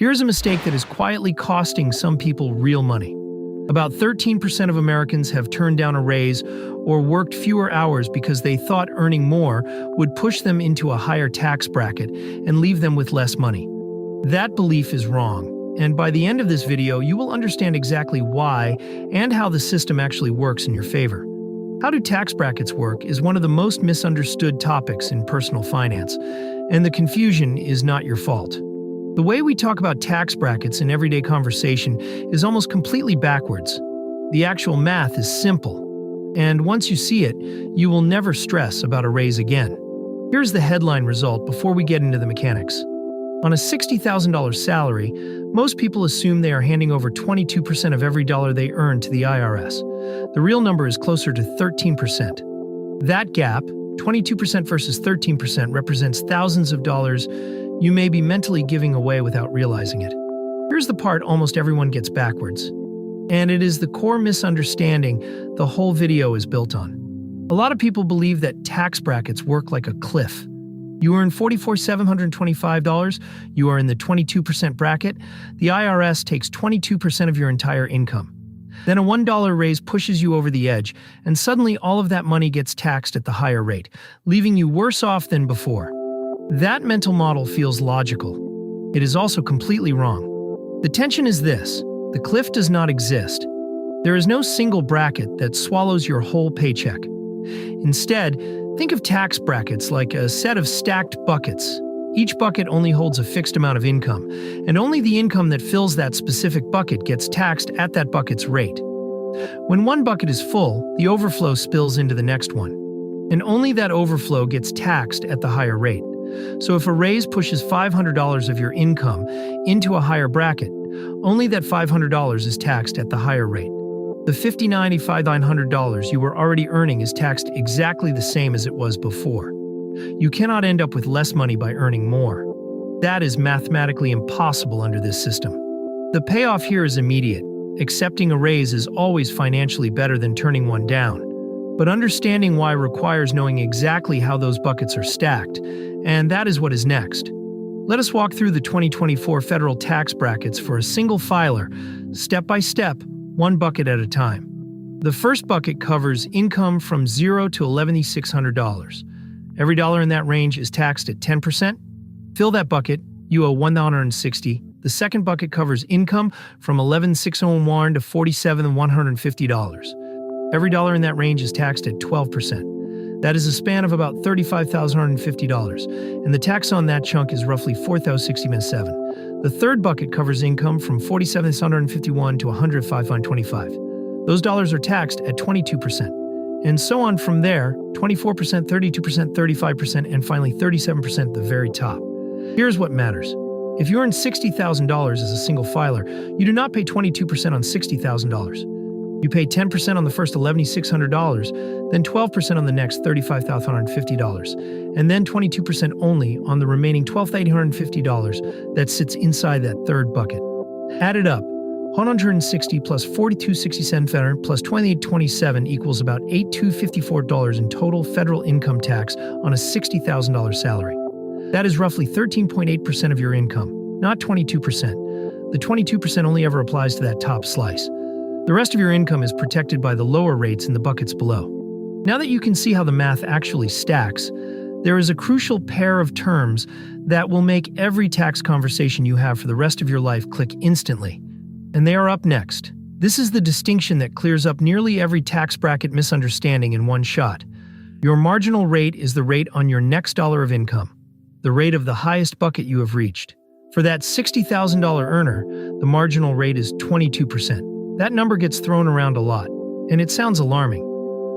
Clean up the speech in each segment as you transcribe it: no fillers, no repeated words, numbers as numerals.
Here's a mistake that is quietly costing some people real money. About 13% of Americans have turned down a raise or worked fewer hours because they thought earning more would push them into a higher tax bracket and leave them with less money. That belief is wrong, and by the end of this video, you will understand exactly why and how the system actually works in your favor. How do tax brackets work is one of the most misunderstood topics in personal finance, and the confusion is not your fault. The way we talk about tax brackets in everyday conversation is almost completely backwards. The actual math is simple, and once you see it, you will never stress about a raise again. Here's the headline result before we get into the mechanics. On a $60,000 salary, most people assume they are handing over 22% of every dollar they earn to the IRS. The real number is closer to 13%. That gap, 22% versus 13%, represents thousands of dollars you may be mentally giving away without realizing it. Here's the part almost everyone gets backwards, and it is the core misunderstanding the whole video is built on. A lot of people believe that tax brackets work like a cliff. You earn $44,725, you are in the 22% bracket, the IRS takes 22% of your entire income. Then a $1 raise pushes you over the edge, and suddenly all of that money gets taxed at the higher rate, leaving you worse off than before. That mental model feels logical. It is also completely wrong. The tension is this: the cliff does not exist. There is no single bracket that swallows your whole paycheck. Instead, think of tax brackets like a set of stacked buckets. Each bucket only holds a fixed amount of income, and only the income that fills that specific bucket gets taxed at that bucket's rate. When one bucket is full, the overflow spills into the next one, and only that overflow gets taxed at the higher rate. So if a raise pushes $500 of your income into a higher bracket, only that $500 is taxed at the higher rate. The $5,900 you were already earning is taxed exactly the same as it was before. You cannot end up with less money by earning more. That is mathematically impossible under this system. The payoff here is immediate. Accepting a raise is always financially better than turning one down. But understanding why requires knowing exactly how those buckets are stacked, and that is what is next. Let us walk through the 2024 federal tax brackets for a single filer, step by step, one bucket at a time. The first bucket covers income from $0 to $11,600. Every dollar in that range is taxed at 10%. Fill that bucket, you owe $1,160. The second bucket covers income from $11,601 to $47,150. Every dollar in that range is taxed at 12%. That is a span of about $35,150, and the tax on that chunk is roughly $4,067. The third bucket covers income from $47,651 to $105,525. Those dollars are taxed at 22%, and so on from there, 24%, 32%, 35%, and finally 37% at the very top. Here's what matters. If you earn $60,000 as a single filer, you do not pay 22% on $60,000. You pay 10% on the first $11,600, then 12% on the next $35,550, and then 22% only on the remaining $12,850 that sits inside that third bucket. Add it up. 160 plus 42.67 plus 28.27 equals about $8,254 in total federal income tax on a $60,000 salary. That is roughly 13.8% of your income, not 22%. The 22% only ever applies to that top slice. The rest of your income is protected by the lower rates in the buckets below. Now that you can see how the math actually stacks, there is a crucial pair of terms that will make every tax conversation you have for the rest of your life click instantly. And they are up next. This is the distinction that clears up nearly every tax bracket misunderstanding in one shot. Your marginal rate is the rate on your next dollar of income, the rate of the highest bucket you have reached. For that $60,000 earner, the marginal rate is 22%. That number gets thrown around a lot, and it sounds alarming,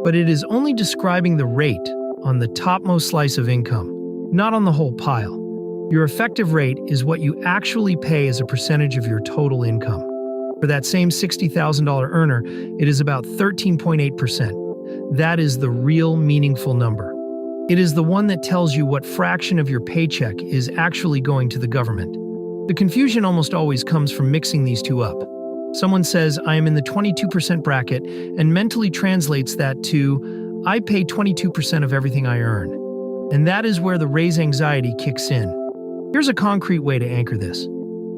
but it is only describing the rate on the topmost slice of income, not on the whole pile. Your effective rate is what you actually pay as a percentage of your total income. For that same $60,000 earner, it is about 13.8%. That is the real meaningful number. It is the one that tells you what fraction of your paycheck is actually going to the government. The confusion almost always comes from mixing these two up. Someone says, I am in the 22% bracket, and mentally translates that to, I pay 22% of everything I earn. And that is where the raise anxiety kicks in. Here's a concrete way to anchor this.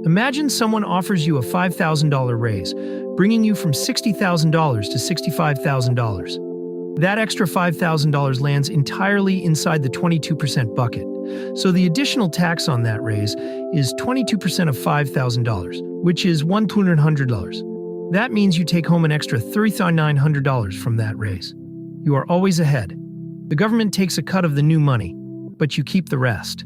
Imagine someone offers you a $5,000 raise, bringing you from $60,000 to $65,000. That extra $5,000 lands entirely inside the 22% bucket. So the additional tax on that raise is 22% of $5,000, which is $1,200. That means you take home an extra $3,900 from that raise. You are always ahead. The government takes a cut of the new money, but you keep the rest.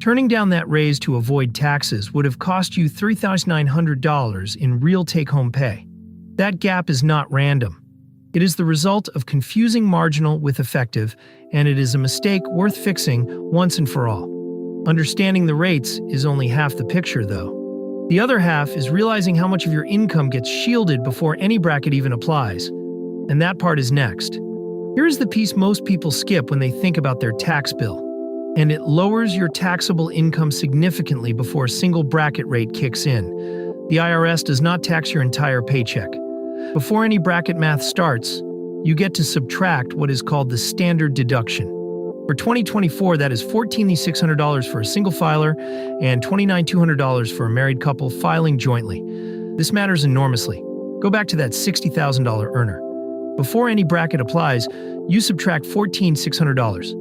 Turning down that raise to avoid taxes would have cost you $3,900 in real take-home pay. That gap is not random. It is the result of confusing marginal with effective, and it is a mistake worth fixing once and for all. Understanding the rates is only half the picture, though. The other half is realizing how much of your income gets shielded before any bracket even applies. And that part is next. Here is the piece most people skip when they think about their tax bill. And it lowers your taxable income significantly before a single bracket rate kicks in. The IRS does not tax your entire paycheck. Before any bracket math starts, you get to subtract what is called the standard deduction. For 2024, that is $14,600 for a single filer and $29,200 for a married couple filing jointly. This matters enormously. Go back to that $60,000 earner. Before any bracket applies, you subtract $14,600.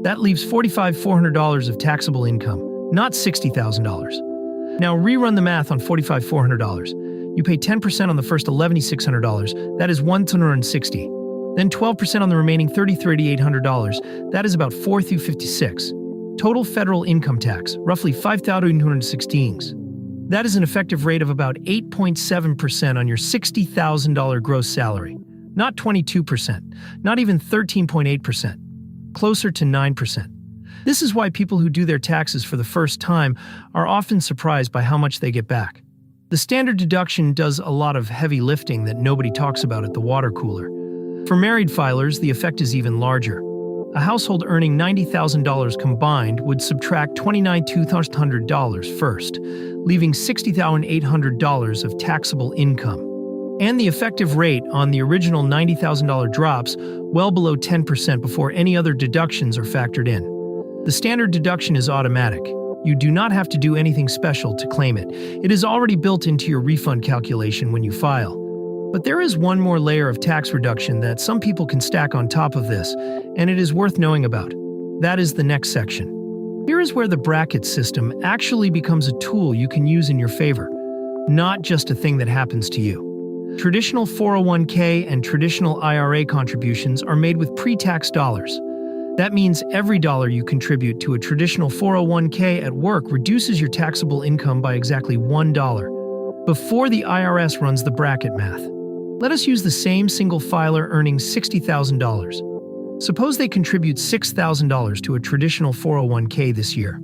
That leaves $45,400 of taxable income, not $60,000. Now rerun the math on $45,400. You pay 10% on the first $11,600, that is $1,260. Then 12% on the remaining $30,800, that is about $4,256. Total federal income tax, roughly $5,216. That is an effective rate of about 8.7% on your $60,000 gross salary. Not 22%, not even 13.8%, closer to 9%. This is why people who do their taxes for the first time are often surprised by how much they get back. The standard deduction does a lot of heavy lifting that nobody talks about at the water cooler. For married filers, the effect is even larger. A household earning $90,000 combined would subtract $29,200 first, leaving $60,800 of taxable income. And the effective rate on the original $90,000 drops well below 10% before any other deductions are factored in. The standard deduction is automatic. You do not have to do anything special to claim it. It is already built into your refund calculation when you file. But there is one more layer of tax reduction that some people can stack on top of this, and it is worth knowing about. That is the next section. Here is where the bracket system actually becomes a tool you can use in your favor, not just a thing that happens to you. Traditional 401k and traditional IRA contributions are made with pre-tax dollars. That means every dollar you contribute to a traditional 401k at work reduces your taxable income by exactly $1 before the IRS runs the bracket math. Let us use the same single filer earning $60,000. Suppose they contribute $6,000 to a traditional 401k this year.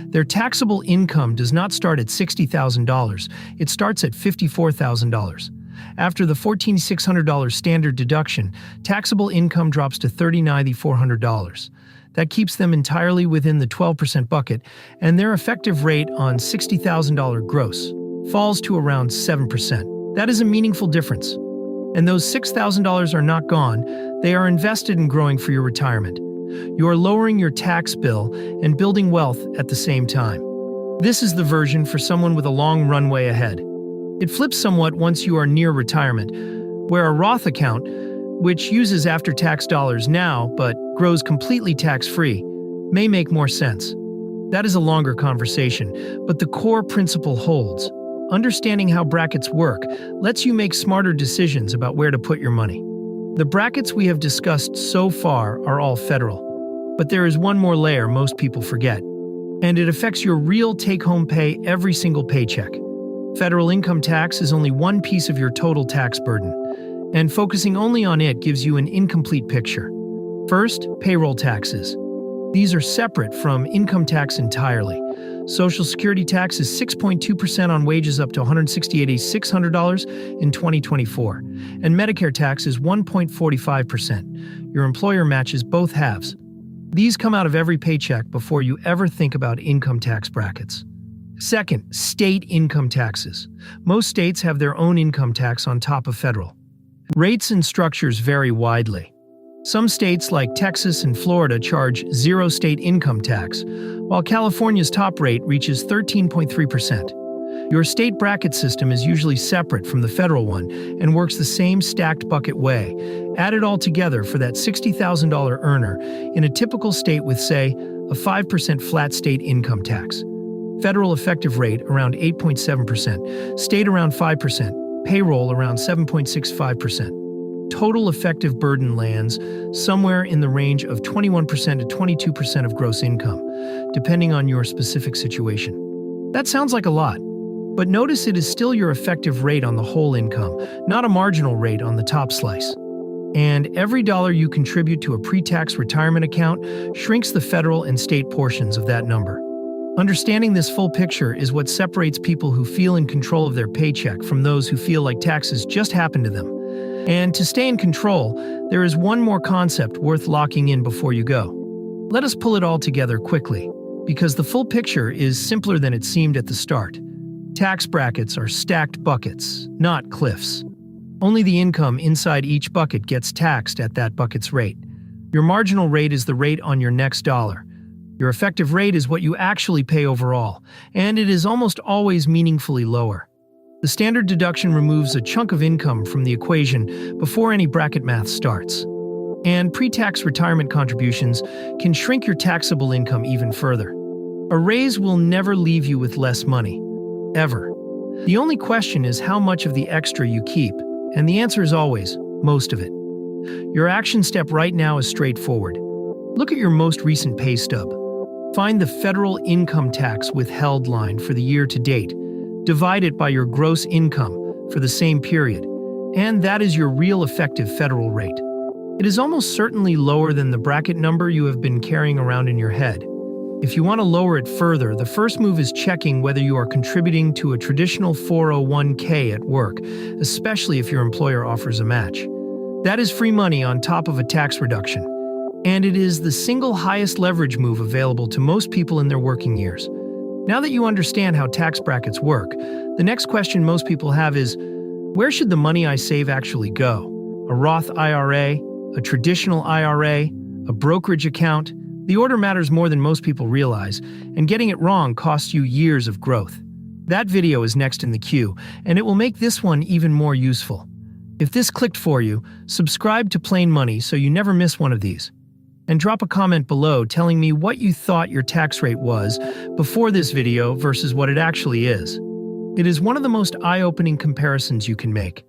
Their taxable income does not start at $60,000, it starts at $54,000. After the $14,600 standard deduction, taxable income drops to $39,400. That keeps them entirely within the 12% bucket, and their effective rate on $60,000 gross falls to around 7%. That is a meaningful difference. And those $6,000 are not gone, they are invested in growing for your retirement. You are lowering your tax bill and building wealth at the same time. This is the version for someone with a long runway ahead. It flips somewhat once you are near retirement, where a Roth account, which uses after-tax dollars now but grows completely tax-free, may make more sense. That is a longer conversation, but the core principle holds. Understanding how brackets work lets you make smarter decisions about where to put your money. The brackets we have discussed so far are all federal, but there is one more layer most people forget, and it affects your real take-home pay every single paycheck. Federal income tax is only one piece of your total tax burden, and focusing only on it gives you an incomplete picture. First, payroll taxes. These are separate from income tax entirely. Social Security tax is 6.2% on wages up to $168,600 in 2024, and Medicare tax is 1.45%. Your employer matches both halves. These come out of every paycheck before you ever think about income tax brackets. Second, state income taxes. Most states have their own income tax on top of federal. Rates and structures vary widely. Some states like Texas and Florida charge zero state income tax, while California's top rate reaches 13.3%. Your state bracket system is usually separate from the federal one and works the same stacked bucket way. Add it all together for that $60,000 earner in a typical state with, say, a 5% flat state income tax. Federal effective rate around 8.7%, state around 5%, payroll around 7.65%. Total effective burden lands somewhere in the range of 21% to 22% of gross income, depending on your specific situation. That sounds like a lot, but notice it is still your effective rate on the whole income, not a marginal rate on the top slice. And every dollar you contribute to a pre-tax retirement account shrinks the federal and state portions of that number. Understanding this full picture is what separates people who feel in control of their paycheck from those who feel like taxes just happen to them. And to stay in control, there is one more concept worth locking in before you go. Let us pull it all together quickly, because the full picture is simpler than it seemed at the start. Tax brackets are stacked buckets, not cliffs. Only the income inside each bucket gets taxed at that bucket's rate. Your marginal rate is the rate on your next dollar. Your effective rate is what you actually pay overall, and it is almost always meaningfully lower. The standard deduction removes a chunk of income from the equation before any bracket math starts. And pre-tax retirement contributions can shrink your taxable income even further. A raise will never leave you with less money, ever. The only question is how much of the extra you keep, and the answer is always, most of it. Your action step right now is straightforward. Look at your most recent pay stub. Find the federal income tax withheld line for the year to date. Divide it by your gross income for the same period, and that is your real effective federal rate. It is almost certainly lower than the bracket number you have been carrying around in your head. If you want to lower it further, the first move is checking whether you are contributing to a traditional 401k at work, especially if your employer offers a match. That is free money on top of a tax reduction, and it is the single highest leverage move available to most people in their working years. Now that you understand how tax brackets work, the next question most people have is, where should the money I save actually go? A Roth IRA, a traditional IRA, a brokerage account? The order matters more than most people realize, and getting it wrong costs you years of growth. That video is next in the queue, and it will make this one even more useful. If this clicked for you, subscribe to Plain Money so you never miss one of these. And drop a comment below telling me what you thought your tax rate was before this video versus what it actually is. It is one of the most eye-opening comparisons you can make.